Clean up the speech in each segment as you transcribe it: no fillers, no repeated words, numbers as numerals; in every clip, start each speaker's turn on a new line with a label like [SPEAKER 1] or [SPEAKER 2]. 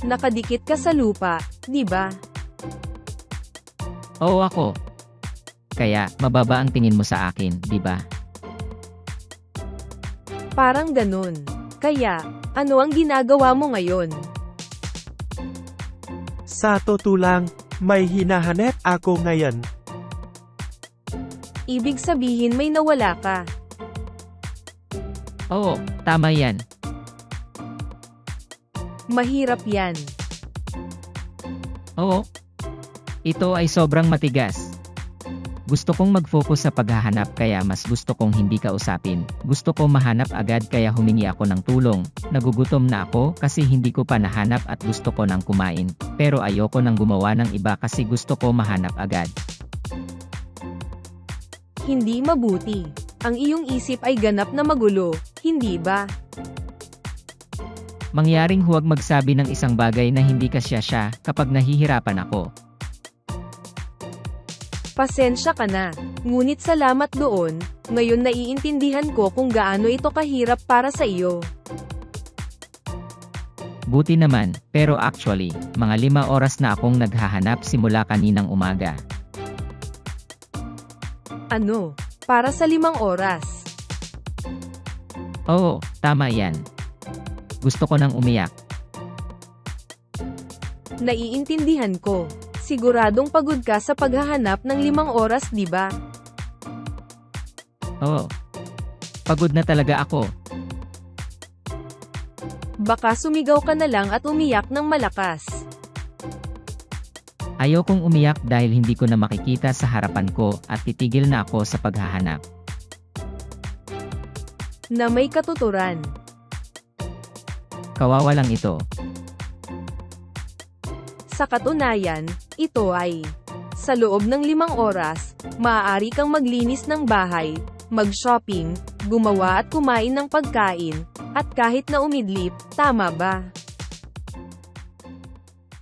[SPEAKER 1] Nakadikit ka sa lupa, di ba?
[SPEAKER 2] Oo ako. Kaya, mababa ang tingin mo sa akin, di ba?
[SPEAKER 1] Parang ganun. Kaya, ano ang ginagawa mo ngayon?
[SPEAKER 3] Sa totoo lang, may hinahanap ako ngayon.
[SPEAKER 1] Ibig sabihin may nawala ka.
[SPEAKER 2] Oo, tama yan.
[SPEAKER 1] Mahirap yan.
[SPEAKER 2] Oo. Ito ay sobrang matigas. Gusto kong mag-focus sa paghahanap kaya mas gusto kong hindi ka usapin. Gusto ko mahanap agad kaya humingi ako ng tulong. Nagugutom na ako kasi hindi ko pa nahanap at gusto ko nang kumain. Pero ayoko nang gumawa ng iba kasi gusto ko mahanap agad.
[SPEAKER 1] Hindi mabuti. Ang iyong isip ay ganap na magulo, hindi ba?
[SPEAKER 2] Mangyaring huwag magsabi ng isang bagay na hindi siya kapag nahihirapan ako.
[SPEAKER 1] Pasensya ka na. Ngunit salamat doon, ngayon naiintindihan ko kung gaano ito kahirap para sa iyo.
[SPEAKER 2] Buti naman, pero actually, mga 5 oras na akong naghahanap simula kaninang umaga.
[SPEAKER 1] Ano? Para sa 5 oras.
[SPEAKER 2] Oo, tama yan. Gusto ko nang umiyak.
[SPEAKER 1] Naiintindihan ko. Siguradong pagod ka sa paghahanap ng 5 oras, di ba?
[SPEAKER 2] Oo. Pagod na talaga ako.
[SPEAKER 1] Baka sumigaw ka na lang at umiyak ng malakas.
[SPEAKER 2] Ayokong umiyak dahil hindi ko na makikita sa harapan ko at titigil na ako sa paghahanap.
[SPEAKER 1] Na may katuturan.
[SPEAKER 2] Kawawa lang ito.
[SPEAKER 1] Sa katunayan, ito ay, sa loob ng 5 oras, maaari kang maglinis ng bahay, mag-shopping, gumawa at kumain ng pagkain, at kahit na umidlip, tama ba?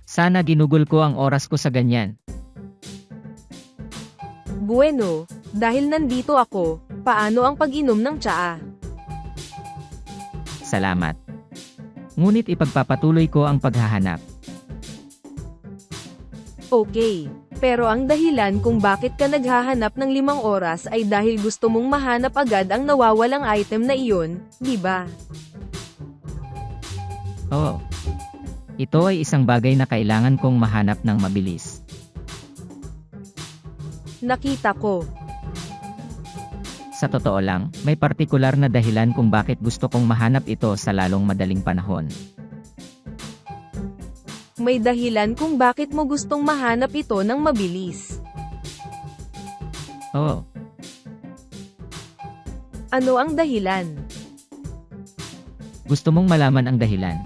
[SPEAKER 2] Sana ginugol ko ang oras ko sa ganyan.
[SPEAKER 1] Bueno, dahil nandito ako, paano ang pag-inom ng tsaa?
[SPEAKER 2] Salamat. Ngunit ipagpapatuloy ko ang paghahanap.
[SPEAKER 1] Okay, pero ang dahilan kung bakit ka naghahanap ng 5 oras ay dahil gusto mong mahanap agad ang nawawalang item na iyon, di ba?
[SPEAKER 2] Oo. Ito ay isang bagay na kailangan kong mahanap ng mabilis.
[SPEAKER 1] Nakita ko.
[SPEAKER 2] Sa totoo lang, may partikular na dahilan kung bakit gusto kong mahanap ito sa lalong madaling panahon.
[SPEAKER 1] May dahilan kung bakit mo gustong mahanap ito ng mabilis.
[SPEAKER 2] Oo.
[SPEAKER 1] Ano ang dahilan?
[SPEAKER 2] Gusto mong malaman ang dahilan.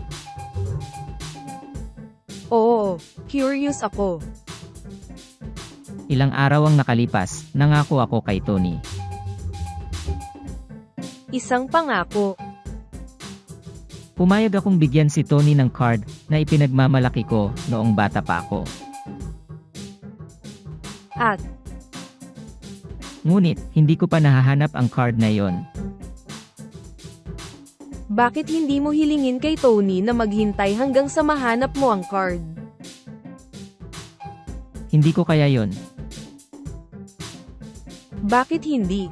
[SPEAKER 1] Oo, curious ako.
[SPEAKER 2] Ilang araw ang nakalipas, nangako ako kay Tony.
[SPEAKER 1] Isang pangako.
[SPEAKER 2] Pumayag akong bigyan si Tony ng card na ipinagmamalaki ko noong bata pa ako.
[SPEAKER 1] At,
[SPEAKER 2] Ngunit, hindi ko pa nahahanap ang card na yon.
[SPEAKER 1] bakit hindi mo hilingin kay Tony na maghintay hanggang sa mahanap mo ang card?
[SPEAKER 2] Hindi ko kaya yon.
[SPEAKER 1] Bakit hindi?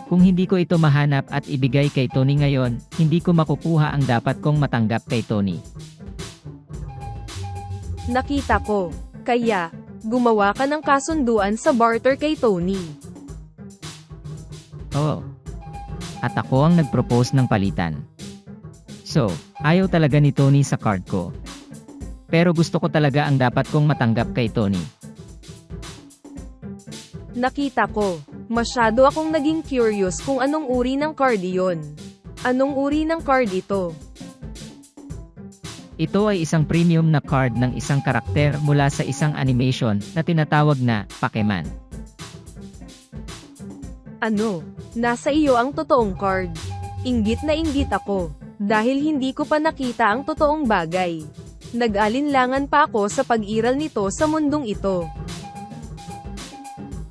[SPEAKER 2] Kung hindi ko ito mahanap at ibigay kay Tony ngayon, hindi ko makukuha ang dapat kong matanggap kay Tony.
[SPEAKER 1] Nakita ko. Kaya, gumawa ka ng kasunduan sa barter kay Tony.
[SPEAKER 2] Oo. At ako ang nag-propose ng palitan. So, ayaw talaga ni Tony sa card ko. Pero gusto ko talaga ang dapat kong matanggap kay Tony.
[SPEAKER 1] Nakita ko. Masyado akong naging curious kung anong uri ng card iyon. Anong uri ng card ito?
[SPEAKER 2] Ito ay isang premium na card ng isang karakter mula sa isang animation na tinatawag na Pokemon.
[SPEAKER 1] Ano? Nasa iyo ang totoong card. Inggit na inggit ako. Dahil hindi ko pa nakita ang totoong bagay. Nag-alinlangan pa ako sa pag-iral nito sa mundong ito.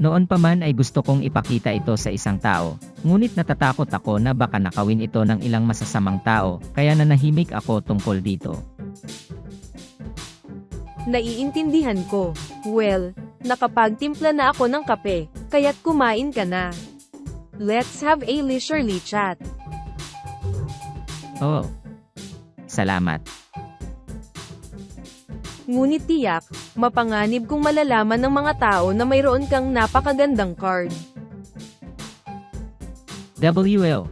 [SPEAKER 2] Noon pa man ay gusto kong ipakita ito sa isang tao, Ngunit natatakot ako na baka nakawin ito ng ilang masasamang tao, kaya nanahimik ako tungkol dito.
[SPEAKER 1] Naiintindihan ko. Well, nakapagtimpla na ako ng kape, kaya't kumain ka na. Let's have a leisurely chat.
[SPEAKER 2] Oh. Salamat.
[SPEAKER 1] Ngunit tiyak, mapanganib kung malalaman ng mga tao na mayroon kang napakagandang card.
[SPEAKER 2] WL.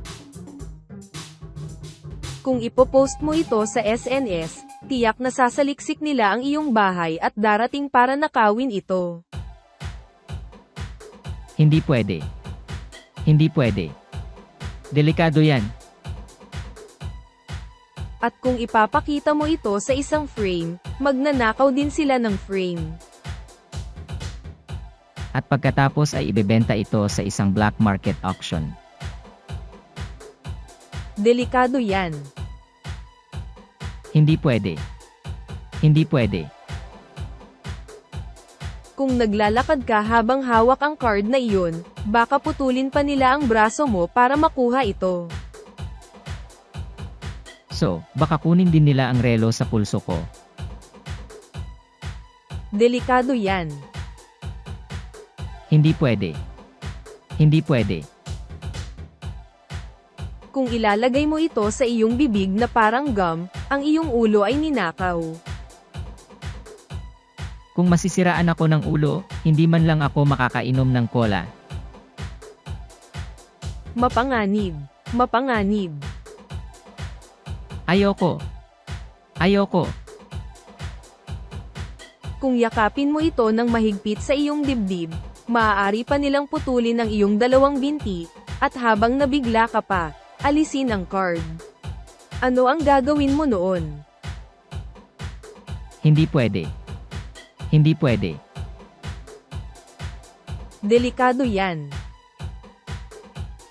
[SPEAKER 1] Kung ipopost mo ito sa SNS, tiyak na sasaliksik nila ang iyong bahay at darating para nakawin ito.
[SPEAKER 2] Hindi pwede. Hindi pwede. Delikado yan.
[SPEAKER 1] At kung ipapakita mo ito sa isang frame, magnanakaw din sila ng frame.
[SPEAKER 2] At pagkatapos ay ibebenta ito sa isang black market auction.
[SPEAKER 1] Delikado yan.
[SPEAKER 2] Hindi pwede. Hindi pwede.
[SPEAKER 1] Kung naglalakad ka habang hawak ang card na iyon, baka putulin pa nila ang braso mo para makuha ito.
[SPEAKER 2] So, baka kunin din nila ang relo sa pulso ko.
[SPEAKER 1] Delikado yan.
[SPEAKER 2] Hindi pwede. Hindi pwede.
[SPEAKER 1] Kung ilalagay mo ito sa iyong bibig na parang gum, ang iyong ulo ay ninakaw.
[SPEAKER 2] Kung masisiraan ako ng ulo, hindi man lang ako makakainom ng cola.
[SPEAKER 1] Mapanganib. Mapanganib.
[SPEAKER 2] Ayoko. Ayoko.
[SPEAKER 1] Kung yakapin mo ito ng mahigpit sa iyong dibdib, maaari pa nilang putulin ang iyong dalawang binti, at habang nabigla ka pa, alisin ang card. Ano ang gagawin mo noon?
[SPEAKER 2] Hindi pwede. Hindi pwede.
[SPEAKER 1] Delikado yan.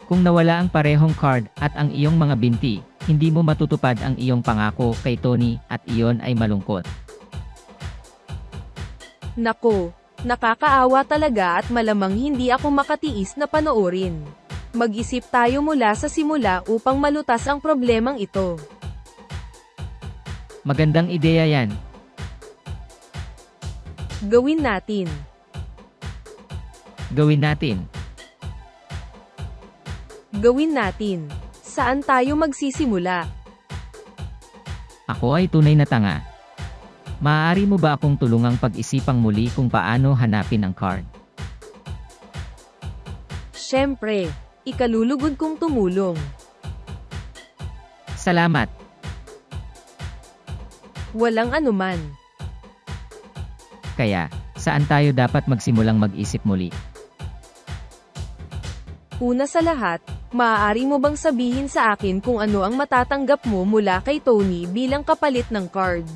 [SPEAKER 2] Kung nawala ang parehong card at ang iyong mga binti, hindi mo matutupad ang iyong pangako kay Tony at iyon ay malungkot.
[SPEAKER 1] Nako, nakakaawa talaga at malamang hindi ako makatiis na panoorin. Mag-isip tayo mula sa simula upang malutas ang problemang ito.
[SPEAKER 2] Magandang ideya yan.
[SPEAKER 1] Gawin natin.
[SPEAKER 2] Gawin natin.
[SPEAKER 1] Gawin natin. Saan tayo magsisimula?
[SPEAKER 2] Ako ay tunay na tanga. Maaari mo ba akong tulungang pag-isipang muli kung paano hanapin ang card?
[SPEAKER 1] Siyempre, ikalulugod kong tumulong.
[SPEAKER 2] Salamat.
[SPEAKER 1] Walang anuman.
[SPEAKER 2] Kaya, saan tayo dapat magsimulang mag-isip muli?
[SPEAKER 1] Una sa lahat, maaari mo bang sabihin sa akin kung ano ang matatanggap mo mula kay Tony bilang kapalit ng card?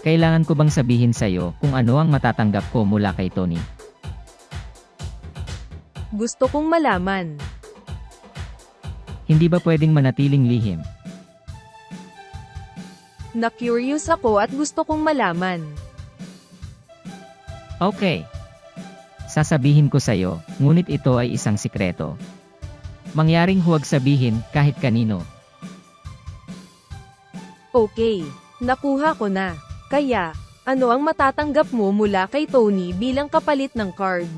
[SPEAKER 2] Kailangan ko bang sabihin sa'yo kung ano ang matatanggap ko mula kay Tony?
[SPEAKER 1] Gusto kong malaman.
[SPEAKER 2] Hindi ba pwedeng manatiling lihim?
[SPEAKER 1] Na-curious ako at gusto kong malaman.
[SPEAKER 2] Okay. Sasabihin ko sa'yo, ngunit ito ay isang sikreto. Mangyaring huwag sabihin kahit kanino.
[SPEAKER 1] Okay, nakuha ko na. Kaya, ano ang matatanggap mo mula kay Tony bilang kapalit ng card?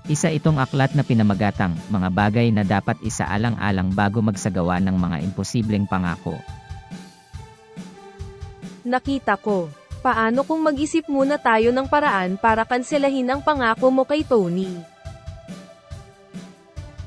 [SPEAKER 2] Isa itong aklat na pinamagatang mga bagay na dapat isaalang-alang bago magsagawa ng mga imposibleng pangako.
[SPEAKER 1] Nakita ko. Paano kung mag-isip muna tayo ng paraan para kanselahin ang pangako mo kay Tony?